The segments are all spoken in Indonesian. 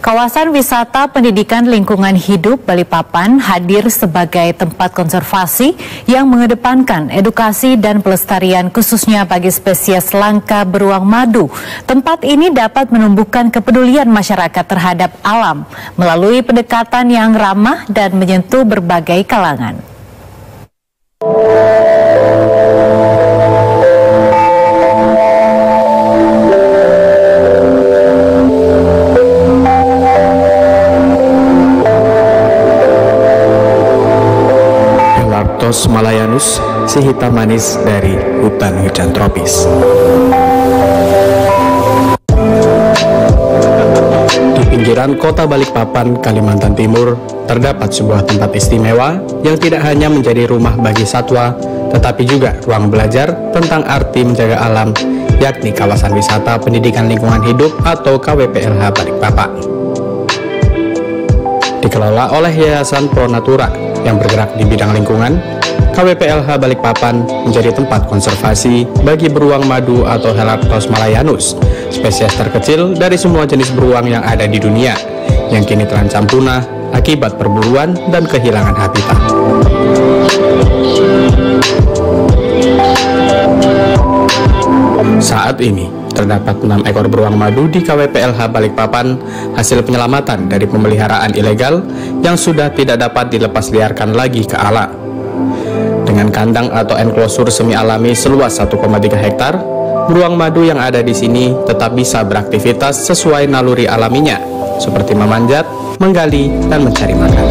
Kawasan Wisata Pendidikan Lingkungan Hidup Balikpapan hadir sebagai tempat konservasi yang mengedepankan edukasi dan pelestarian khususnya bagi spesies langka beruang madu. Tempat ini dapat menumbuhkan kepedulian masyarakat terhadap alam melalui pendekatan yang ramah dan menyentuh berbagai kalangan. Malayanus, si hitam manis dari hutan hujan tropis. Di pinggiran kota Balikpapan, Kalimantan Timur, terdapat sebuah tempat istimewa yang tidak hanya menjadi rumah bagi satwa, tetapi juga ruang belajar tentang arti menjaga alam, yakni kawasan wisata pendidikan lingkungan hidup atau KWPLH Balikpapan. Dikelola oleh Yayasan Pro Natura yang bergerak di bidang lingkungan, KWPLH Balikpapan menjadi tempat konservasi bagi beruang madu atau Helarctos malayanus, spesies terkecil dari semua jenis beruang yang ada di dunia, yang kini terancam punah akibat perburuan dan kehilangan habitat. Saat ini, terdapat 6 ekor beruang madu di KWPLH Balikpapan hasil penyelamatan dari pemeliharaan ilegal yang sudah tidak dapat dilepas liarkan lagi ke alam. Dengan kandang atau enclosure semi alami seluas 1,3 hektar, beruang madu yang ada di sini tetap bisa beraktivitas sesuai naluri alaminya, seperti memanjat, menggali, dan mencari makan.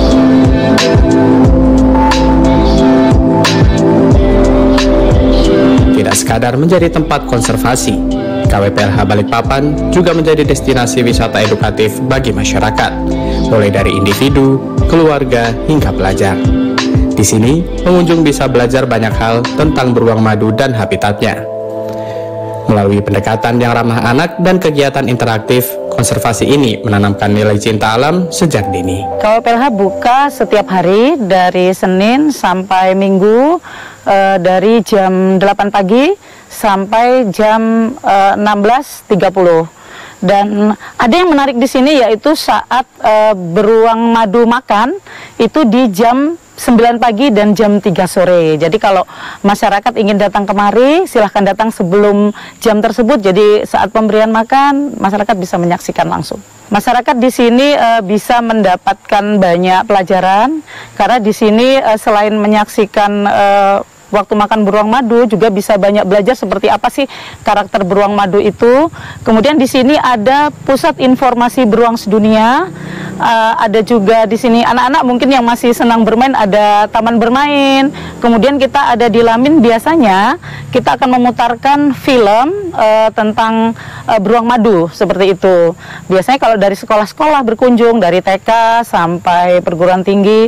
Tidak sekadar menjadi tempat konservasi, KWPLH Balikpapan juga menjadi destinasi wisata edukatif bagi masyarakat, mulai dari individu, keluarga, hingga pelajar. Di sini, pengunjung bisa belajar banyak hal tentang beruang madu dan habitatnya. Melalui pendekatan yang ramah anak dan kegiatan interaktif, konservasi ini menanamkan nilai cinta alam sejak dini. KWPLH buka setiap hari dari Senin sampai Minggu, dari jam 8 pagi sampai jam 16.30. Dan ada yang menarik di sini yaitu saat beruang madu makan itu di jam 9 pagi dan jam 3 sore. Jadi kalau masyarakat ingin datang kemari, silahkan datang sebelum jam tersebut. Jadi saat pemberian makan, masyarakat bisa menyaksikan langsung. Masyarakat di sini bisa mendapatkan banyak pelajaran karena di sini selain menyaksikan waktu makan beruang madu juga bisa banyak belajar seperti apa sih karakter beruang madu itu. Kemudian di sini ada pusat informasi beruang sedunia. Ada juga di sini anak-anak mungkin yang masih senang bermain, ada taman bermain. Kemudian kita ada di Lamin, biasanya kita akan memutarkan film tentang beruang madu seperti itu. Biasanya kalau dari sekolah-sekolah berkunjung dari TK sampai perguruan tinggi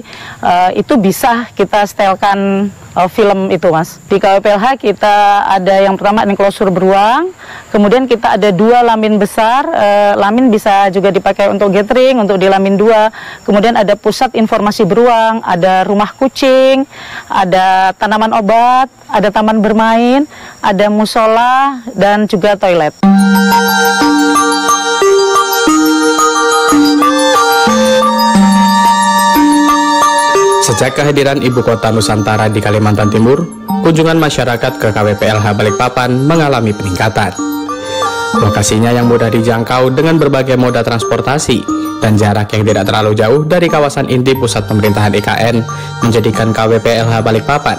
itu bisa kita setelkan film itu, Mas. Di KWPLH kita ada yang pertama enclosure beruang, kemudian kita ada 2 lamin besar. Lamin bisa juga dipakai untuk gathering, untuk di lamin 2. Kemudian ada pusat informasi beruang, ada rumah kucing, ada tanaman obat, ada taman bermain, ada musola, dan juga toilet. Sejak kehadiran Ibu Kota Nusantara di Kalimantan Timur, kunjungan masyarakat ke KWPLH Balikpapan mengalami peningkatan. Lokasinya yang mudah dijangkau dengan berbagai moda transportasi dan jarak yang tidak terlalu jauh dari kawasan inti pusat pemerintahan IKN menjadikan KWPLH Balikpapan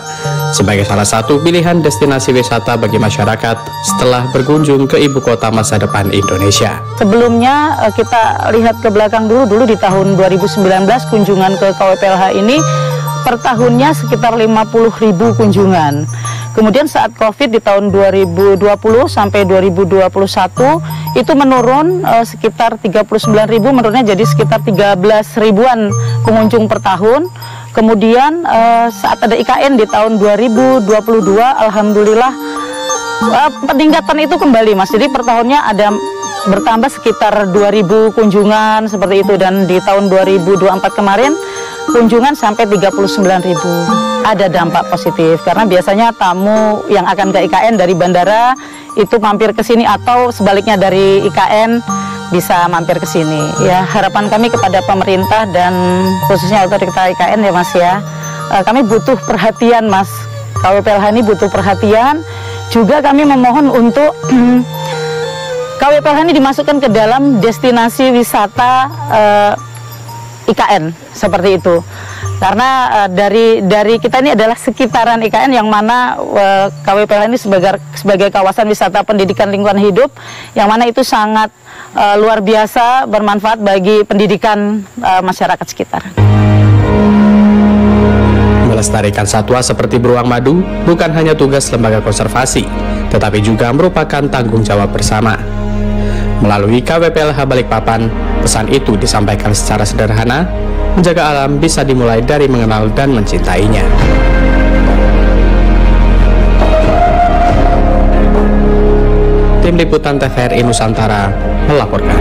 sebagai salah satu pilihan destinasi wisata bagi masyarakat setelah berkunjung ke ibu kota masa depan Indonesia. Sebelumnya kita lihat ke belakang dulu di tahun 2019 kunjungan ke KWPLH ini per tahunnya sekitar 50.000 kunjungan. Kemudian saat COVID di tahun 2020 sampai 2021 itu menurun sekitar 39.000, menurunnya jadi sekitar 13.000-an pengunjung per tahun. Kemudian saat ada IKN di tahun 2022, alhamdulillah peningkatan itu kembali, Mas. Jadi per tahunnya ada bertambah sekitar 2.000 kunjungan seperti itu, dan di tahun 2024 kemarin kunjungan sampai 39.000. Ada dampak positif karena biasanya tamu yang akan ke IKN dari bandara itu mampir ke sini, atau sebaliknya dari IKN bisa mampir ke sini. Ya, harapan kami kepada pemerintah dan khususnya otoritas IKN ya Mas ya, kami butuh perhatian Mas. KWPLH ini butuh perhatian. Juga kami memohon untuk KWPLH ini dimasukkan ke dalam destinasi wisata IKN seperti itu. Karena dari kita ini adalah sekitaran IKN yang mana KWPLH ini sebagai kawasan wisata pendidikan lingkungan hidup yang mana itu sangat luar biasa bermanfaat bagi pendidikan masyarakat sekitar. Melestarikan satwa seperti beruang madu bukan hanya tugas lembaga konservasi, tetapi juga merupakan tanggung jawab bersama. Melalui KWPLH Balikpapan, pesan itu disampaikan secara sederhana, menjaga alam bisa dimulai dari mengenal dan mencintainya. Tim Liputan TVRI Nusantara melaporkan.